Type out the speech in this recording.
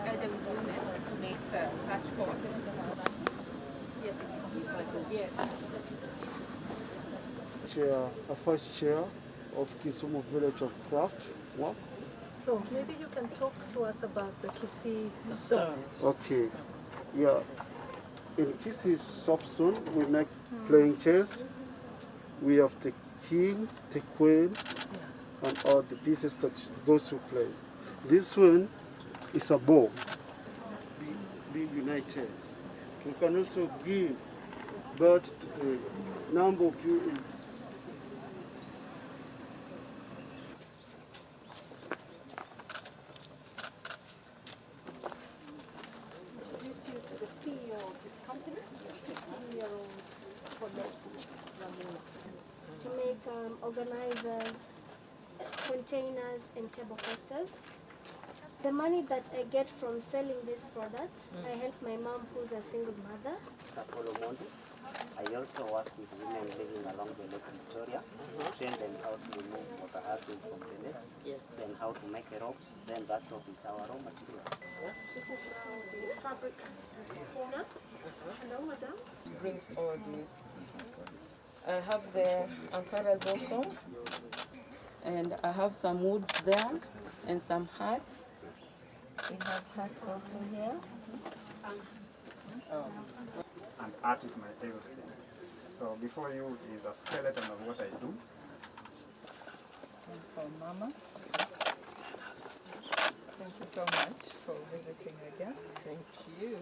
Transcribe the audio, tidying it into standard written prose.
elderly women who make such pots. Yes, it is. Chair, a first chair of Kisumu Village of Craft Work. So maybe you can talk to us about the Kisii stone. Okay, yeah. In Kisii soapstone, we make playing chess. We have the king, the queen, and all the pieces that those who play. This one is a bow. Be united. We can also give birth to the number of you. Introduce you to the CEO of this company, a 15-year-old collective running to make organizers, containers, and table coasters. The money that I get from selling these products, I help my mom, who's a single mother. I also work with women living along the Lake Victoria, train them how to remove water hazard from the net, then how to make a ropes, then that rope is our raw materials. This is now the fabric corner. Hello, madam. Brings all these. I have the ankaras also, and I have some woods there, and some hats. We have hats also here. And art is my everything. So before you is a skeleton of what I do. And for Mama. Thank you so much for visiting again. Thank you.